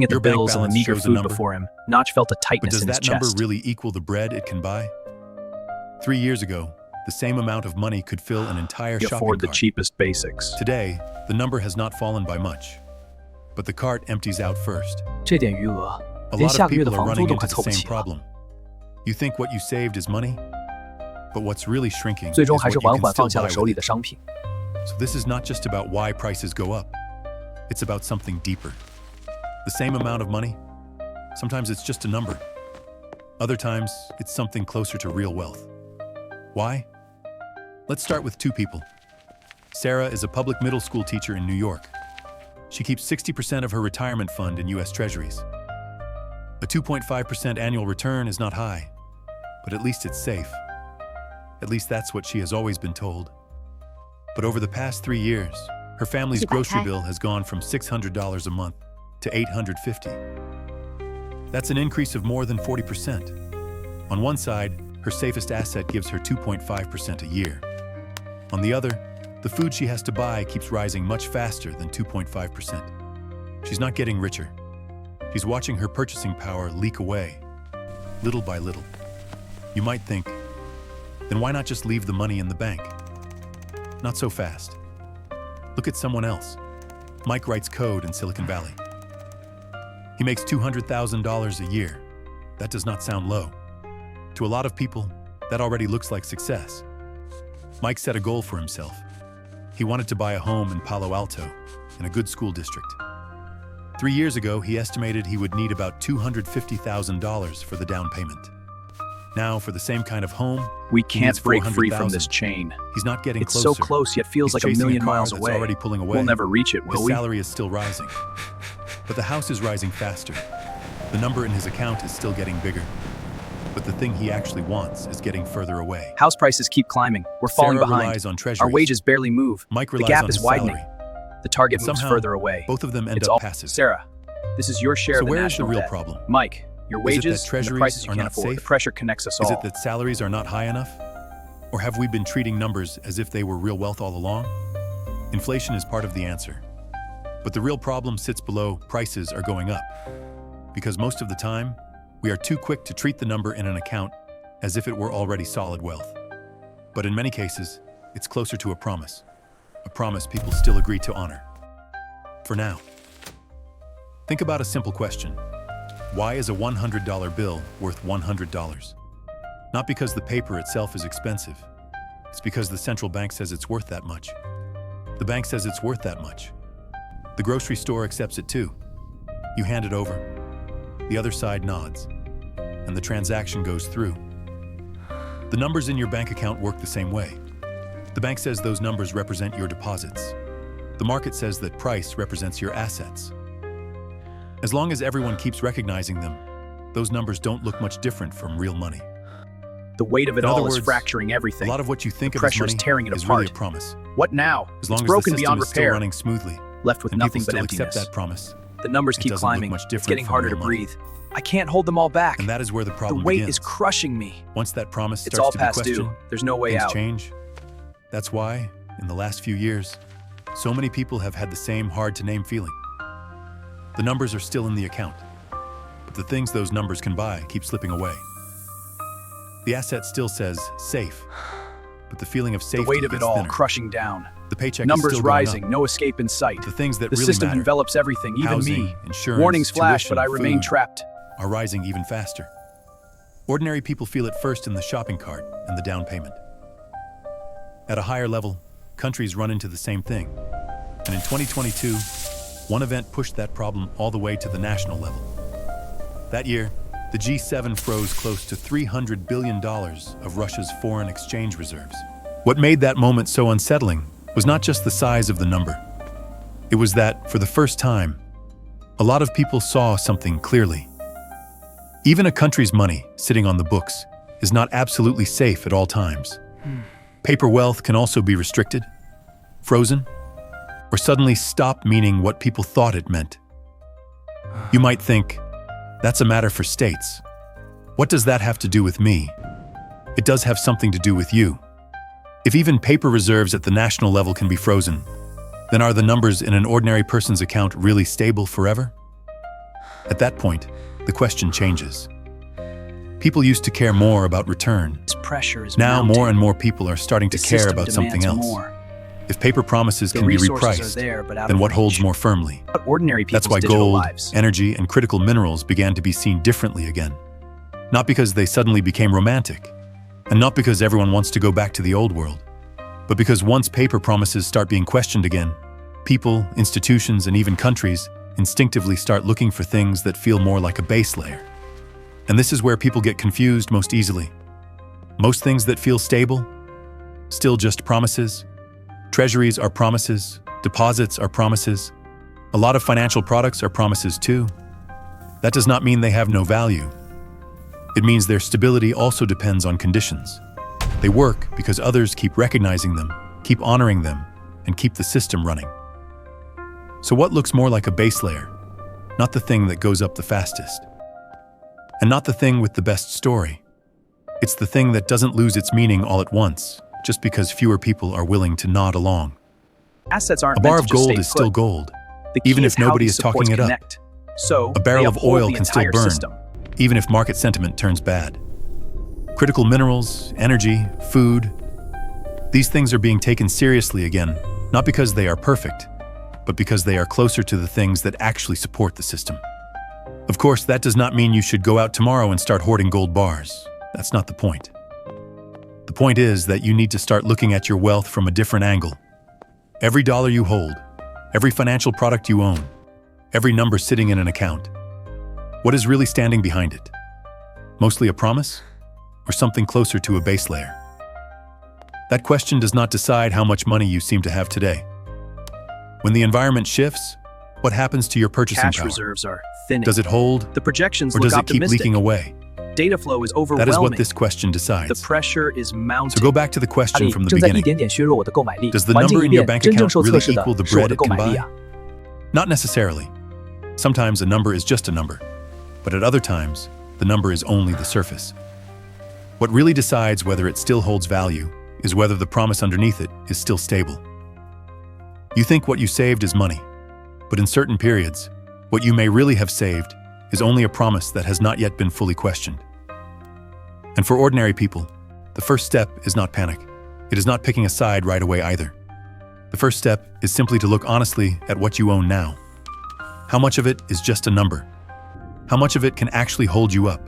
at the Your bank bills and the balance meager shows a food number. before him, Notch felt a But tightness does in his that number chest. really equal the bread it can buy? 3 years ago, the same amount of money could fill an entire He shopping afford the cart. cheapest basics. Today, the number has not fallen by much. But the cart empties out first. 这点余额 A 连 lot 下 of 个月的 people are 房租 running 都 into 快 the 凑不 same 齐了， problem. You think what you saved is money? But what's really shrinking 最 is 终 what 还 you 是缓 can 缓 still 放下 buy 了手 with 里 it. 的商品。 So this is not just about why prices go up. It's about something deeper. The same amount of money? Sometimes it's just a number. Other times, it's something closer to real wealth. Why? Let's start with two people. Sarah is a public middle school teacher in New York. She keeps 60% of her retirement fund in US Treasuries. A 2.5% annual return is not high, but at least it's safe. At least that's what she has always been told. But over the past 3 years, her family's grocery bill has gone from $600 a month to $850. That's an increase of more than 40%. On one side, her safest asset gives her 2.5% a year. On the other, the food she has to buy keeps rising much faster than 2.5%. She's not getting richer. She's watching her purchasing power leak away, little by little. You might think, then why not just leave the money in the bank? Not so fast. Look at someone else. Mike writes code in Silicon Valley. He makes $200,000 a year. That does not sound low. To a lot of people, that already looks like success. Mike set a goal for himself. He wanted to buy a home in Palo Alto, in a good school district. 3 years ago, he estimated he would need about $250,000 for the down payment. Now, for the same kind of home, We he needs can't break free from this $400,000. chain. He's not getting It's closer. so close, yet feels He's like a chasing million car miles that's away. already pulling away. We'll never reach it, His will we? salary is still rising. But the house is rising faster. The number in his account is still getting bigger. But the thing he actually wants is getting further away. House prices keep climbing. We're falling Sarah behind. relies on Our treasuries. wages barely move. Mike The relies gap on is his widening. salary. The target And moves somehow, further away. both of them end It's up all passive. Sarah, this is your share So of the where is the national real debt. problem? Mike, your Is it wages that and the treasuries prices you are can't not afford. safe? The pressure connects us Is all. it that salaries are not high enough? Or have we been treating numbers as if they were real wealth all along? Inflation is part of the answer. But the real problem sits below prices are going up. Because most of the time, we are too quick to treat the number in an account as if it were already solid wealth. But in many cases, it's closer to a promise people still agree to honor. For now. Think about a simple question. Why is a $100 bill worth $100? Not because the paper itself is expensive. It's because the central bank says it's worth that much. The bank says it's worth that much. The grocery store accepts it too. You hand it over. The other side nods. And the transaction goes through. The numbers in your bank account work the same way. The bank says those numbers represent your deposits. The market says that price represents your assets. As long as everyone keeps recognizing them, those numbers don't look much different from real money. The weight of it In other all is words, fracturing A everything. lot of what you think The of as pressure is money tearing it is really a apart. promise. What now? As long It's as broken the system beyond is still repair. running smoothly, Left with and nothing people but still emptiness. accept that promise, The numbers it keep doesn't look climbing. much It's different getting from harder to real money. breathe. I can't hold them all back. and that is where the The problem weight begins. is crushing me. Once that promise It's starts all to be past questioned, due. There's no way things out. change. That's why, in the last few years, so many people have had the same hard-to-name feeling. The numbers are still in the account, but the things those numbers can buy keep slipping away. The asset still says safe, but the feeling of The safety weight of it gets all thinner. crushing down. The paycheck is Numbers still going rising, up. no escape in sight. The things that The really system matter, envelops everything, even housing, me. insurance, Warnings flash, tuition, but I remain food, trapped. are rising even faster. Ordinary people feel it first in the shopping cart and the down payment. At a higher level, countries run into the same thing. And in 2022, one event pushed that problem all the way to the national level. That year, the G7 froze close to $300 billion of Russia's foreign exchange reserves. What made that moment so unsettling was not just the size of the number. It was that, for the first time, a lot of people saw something clearly. Even a country's money, sitting on the books, is not absolutely safe at all times. Paper wealth can also be restricted, frozen, or suddenly stop meaning what people thought it meant. You might think, that's a matter for states. What does that have to do with me? It does have something to do with you. If even paper reserves at the national level can be frozen, then are the numbers in an ordinary person's account really stable forever? At that point, the question changes. People used to care more about return. This pressure is Now mounting. more and more people are starting to The care system about something demands else. more. If paper promises The can be resources are repriced, there, but out then of what holds reach. more firmly? But ordinary people's That's why digital gold, lives. energy, and critical minerals began to be seen differently again. Not because they suddenly became romantic, and not because everyone wants to go back to the old world, but because once paper promises start being questioned again, people, institutions, and even countries instinctively start looking for things that feel more like a base layer. And this is where people get confused most easily. Most things that feel stable, still just promises. Treasuries are promises, deposits are promises. A lot of financial products are promises too. That does not mean they have no value. It means their stability also depends on conditions. They work because others keep recognizing them, keep honoring them, and keep the system running. So what looks more like a base layer? Not the thing that goes up the fastest. And not the thing with the best story. It's the thing that doesn't lose its meaning all at once, just because fewer people are willing to nod along. Assets aren't A bar meant of to just gold stay is still put. gold, The key even is if how nobody these is talking supports it up. connect. So A barrel they of uphold oil the can still entire burn, system. even if market sentiment turns bad. Critical minerals, energy, food, these things are being taken seriously again, not because they are perfect, but because they are closer to the things that actually support the system. Of course, that does not mean you should go out tomorrow and start hoarding gold bars. That's not the point. The point is that you need to start looking at your wealth from a different angle. Every dollar you hold, every financial product you own, every number sitting in an account. What is really standing behind it? Mostly a promise? Or something closer to a base layer? That question does not decide how much money you seem to have today. When the environment shifts, what happens to your purchasing Cash power? reserves are thinning. Does it hold, The projections or look does it keep optimistic. leaking away? Data flow is overwhelming. That is what this question The decides. pressure is mounting. So go back to the 压 question 力 from the 正在一 beginning. 点点削弱我的购买力。 Does the 环境 number 一 in your 变， bank 真正 account 受测 really 试的 equal the 是我 bread 的 it 购 can 买力 buy? 啊！ Not necessarily. Sometimes a number is just a number, but at other times, the number is only the surface. What really decides whether it still holds value is whether the promise underneath it is still stable. You think what you saved is money, but in certain periods, what you may really have saved is only a promise that has not yet been fully questioned. And for ordinary people, the first step is not panic. It is not picking a side right away either. The first step is simply to look honestly at what you own now. How much of it is just a number? How much of it can actually hold you up?